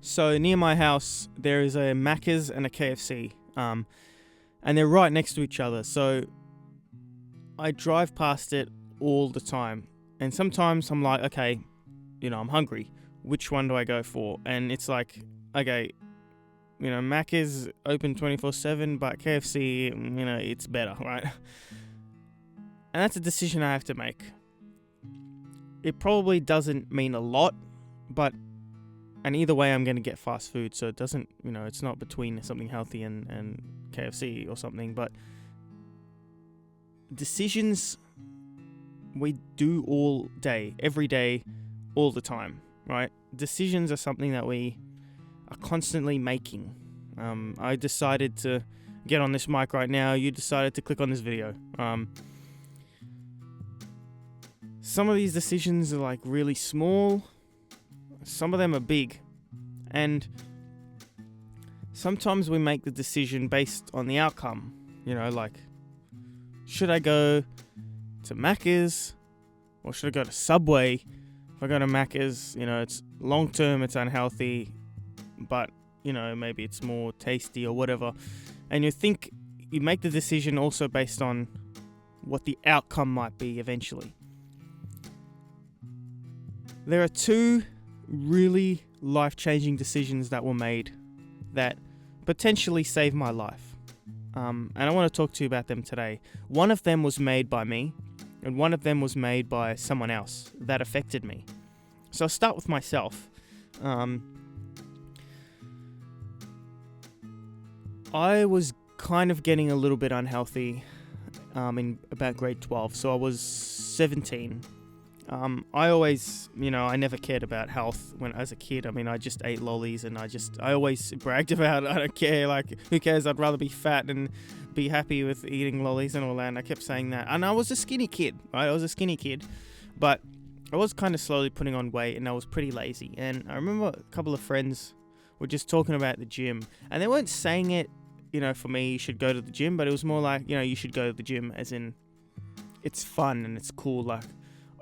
So near my house, there is a Macca's and a KFC, and they're right next to each other. So I drive past it all the time, and sometimes I'm like, okay, I'm hungry. Which one do I go for? And it's like, okay, Macca's open 24/7, but KFC, it's better, right? And that's a decision I have to make. It probably doesn't mean a lot, and either way, I'm going to get fast food, so it doesn't, it's not between something healthy and KFC or something, but decisions we do all day, every day, all the time, right? Decisions are something that we are constantly making. I decided to get on this mic right now. You decided to click on this video. Some of these decisions are like really small. Some of them are big. And sometimes we make the decision based on the outcome. Like, should I go to Macca's or should I go to Subway? If I go to Macca's, it's long term, it's unhealthy, but, maybe it's more tasty or whatever. And you make the decision also based on what the outcome might be eventually. There are two really life-changing decisions that were made that potentially saved my life. And I want to talk to you about them today. One of them was made by me, and one of them was made by someone else that affected me. So I'll start with myself. I was kind of getting a little bit unhealthy in about grade 12, so I was 17. I always, I never cared about health as a kid. I just ate lollies and I always bragged about it. I don't care, like, who cares? I'd rather be fat and be happy with eating lollies and all that. And I kept saying that. And I was a skinny kid, right? I was a skinny kid, but I was kind of slowly putting on weight and I was pretty lazy. And I remember a couple of friends were just talking about the gym and they weren't saying it, for me, you should go to the gym, but it was more like, you should go to the gym as in it's fun and it's cool. Like,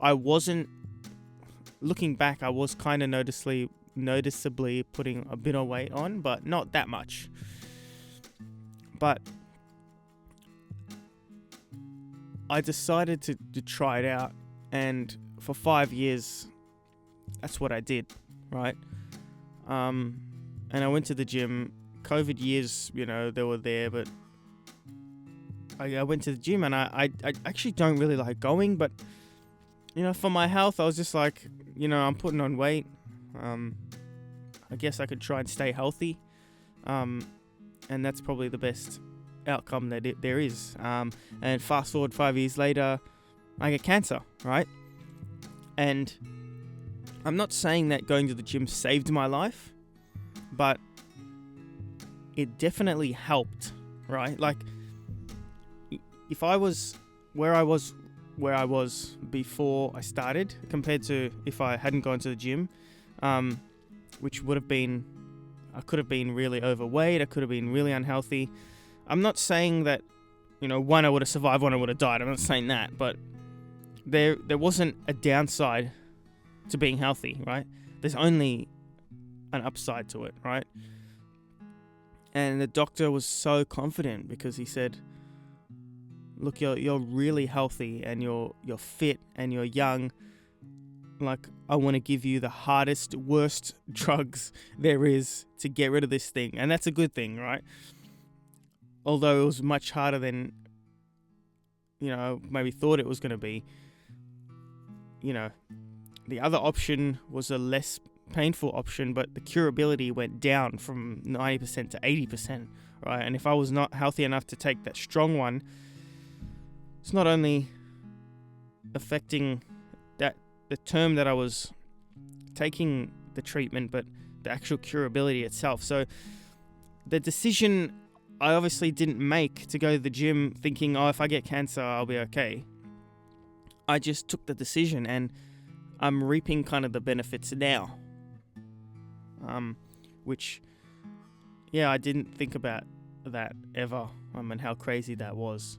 I wasn't, looking back, I was kind of noticeably putting a bit of weight on, but not that much. But I decided to try it out, and for 5 years, that's what I did, right? And I went to the gym. COVID years, they were there, but I went to the gym, and I actually don't really like going, but for my health, I was just like, I'm putting on weight. I guess I could try and stay healthy. And that's probably the best outcome that there is. And fast forward 5 years later, I get cancer, right? And I'm not saying that going to the gym saved my life, but it definitely helped, right? Like, if I was where I was before I started compared to if I hadn't gone to the gym, which would have been, I could have been really overweight, I could have been really unhealthy. I'm not saying that, one I would have survived, one I would have died. I'm not saying that, but there wasn't a downside to being healthy, right? There's only an upside to it, right? And the doctor was so confident because he said, look, you're really healthy and you're fit and you're young. Like, I want to give you the hardest, worst drugs there is to get rid of this thing. And that's a good thing, right? Although it was much harder than, maybe thought it was going to be. The other option was a less painful option, but the curability went down from 90% to 80%, right? And if I was not healthy enough to take that strong one, it's not only affecting the term that I was taking the treatment, but the actual curability itself. So the decision I obviously didn't make to go to the gym thinking, if I get cancer, I'll be okay. I just took the decision and I'm reaping kind of the benefits now. Which, I didn't think about that ever, and how crazy that was.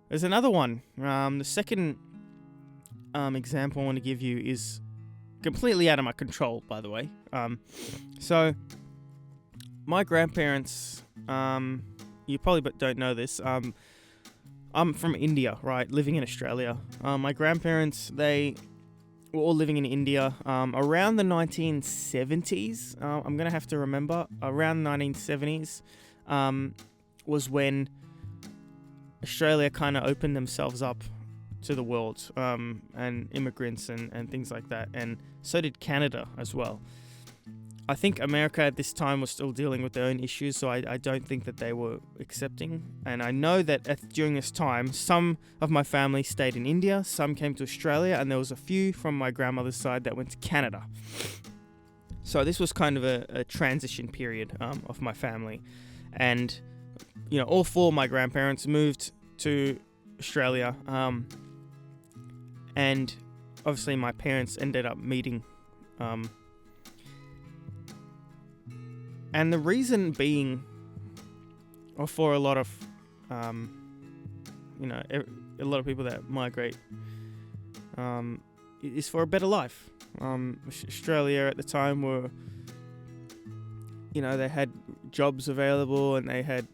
There's another one. The second example I want to give you is completely out of my control, by the way. So my grandparents, you probably don't know this. I'm from India, right? Living in Australia. My grandparents, they were all living in India around the 1970s. I'm going to have to remember. Around the 1970s was when Australia kind of opened themselves up to the world and immigrants and things like that. And so did Canada as well. I think America at this time was still dealing with their own issues, so I don't think that they were accepting. And I know that during this time, some of my family stayed in India, some came to Australia, and there was a few from my grandmother's side that went to Canada. So this was kind of a transition period of my family. And, all four of my grandparents moved to Australia. And obviously my parents ended up meeting. And the reason being, or for a lot of, a lot of people that migrate, is for a better life. Australia at the time were, they had jobs available, and they had,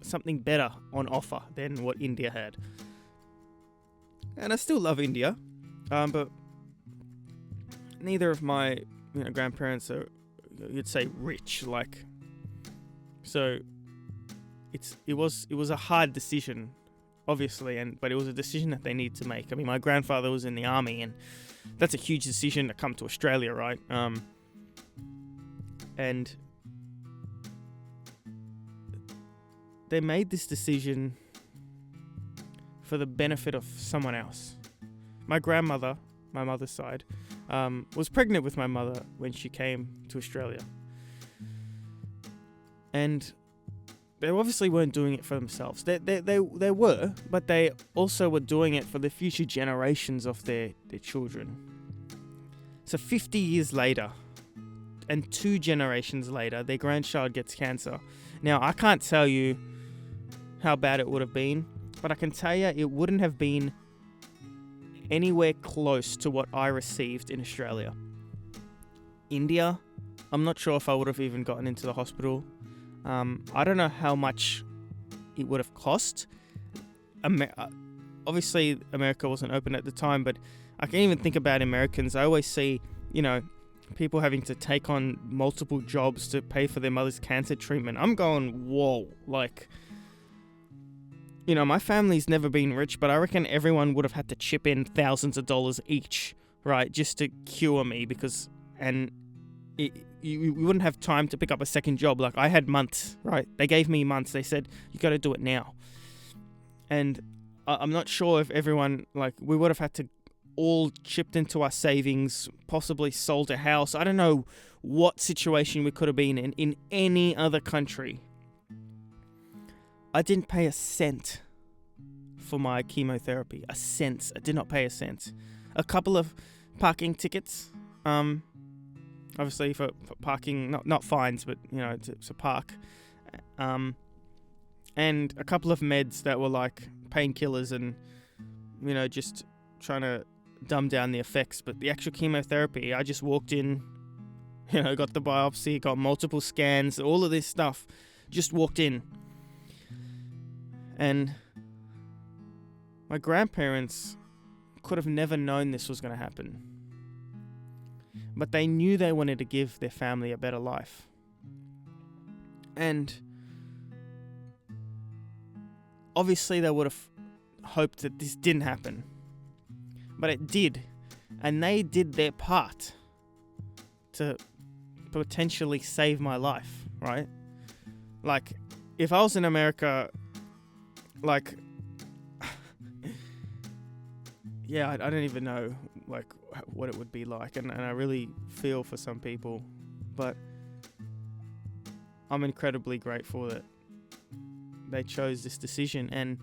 something better on offer than what India had. And I still love India, but neither of my, grandparents are, you'd say, rich, so it was a hard decision, obviously, but it was a decision that they need to make. I mean, my grandfather was in the army, and that's a huge decision to come to Australia, right? And they made this decision for the benefit of someone else. My grandmother, my mother's side, was pregnant with my mother when she came to Australia. And they obviously weren't doing it for themselves. They were, but they also were doing it for the future generations of their children. So 50 years later, and 2 generations later, their grandchild gets cancer. Now, I can't tell you how bad it would have been, but I can tell you it wouldn't have been anywhere close to what I received in Australia. India, I'm not sure if I would have even gotten into the hospital. I don't know how much it would have cost. Obviously, America wasn't open at the time, but I can even think about Americans. I always see, people having to take on multiple jobs to pay for their mother's cancer treatment. I'm going, whoa, my family's never been rich, but I reckon everyone would have had to chip in thousands of dollars each, right, just to cure me, because, you wouldn't have time to pick up a second job. I had months, right? They gave me months. They said, you got to do it now. And I'm not sure if everyone, we would have had to all chipped into our savings, possibly sold a house. I don't know what situation we could have been in any other country. I didn't pay a cent for my chemotherapy. A cent. I did not pay a cent. A couple of parking tickets. Obviously for parking, not fines, but to park. And a couple of meds that were painkillers and just trying to dumb down the effects. But the actual chemotherapy, I just walked in, got the biopsy, got multiple scans, all of this stuff. Just walked in. And my grandparents could have never known this was going to happen. But they knew they wanted to give their family a better life. And obviously they would have hoped that this didn't happen. But it did. And they did their part to potentially save my life, right? If I was in America, yeah, I don't even know, what it would be like. And I really feel for some people. But I'm incredibly grateful that they chose this decision. And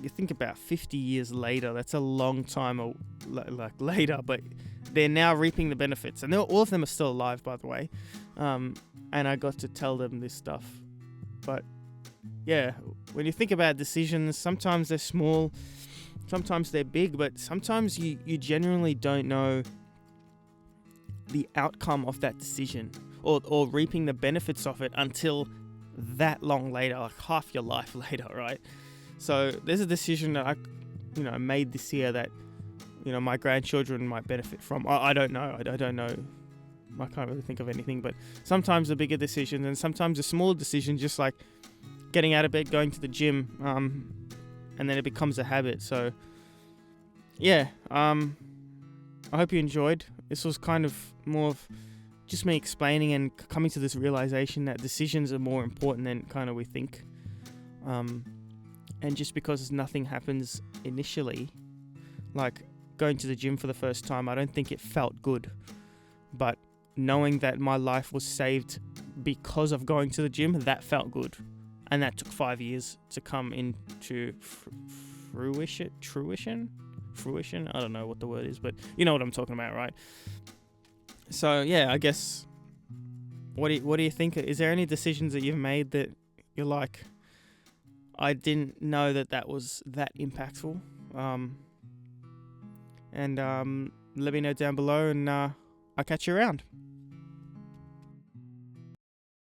you think about 50 years later, that's a long time later, but they're now reaping the benefits. And all of them are still alive, by the way. And I got to tell them this stuff. But yeah, when you think about decisions, sometimes they're small, sometimes they're big, but sometimes you genuinely don't know the outcome of that decision, or reaping the benefits of it until that long later, like half your life later, right? So there's a decision that I made this year that, my grandchildren might benefit from. I don't know. I don't know. I can't really think of anything, but sometimes the bigger decisions, and sometimes a smaller decision, just like getting out of bed, going to the gym, and then it becomes a habit. So yeah, I hope you enjoyed. This was kind of more of just me explaining and coming to this realization that decisions are more important than kind of we think. And just because nothing happens initially, like going to the gym for the first time, I don't think it felt good. But knowing that my life was saved because of going to the gym, that felt good. And that took 5 years to come into fruition? I don't know what the word is, but you know what I'm talking about, right? So yeah, I guess, what do you think? Is there any decisions that you've made that you're like, I didn't know that was that impactful? And let me know down below, and I'll catch you around.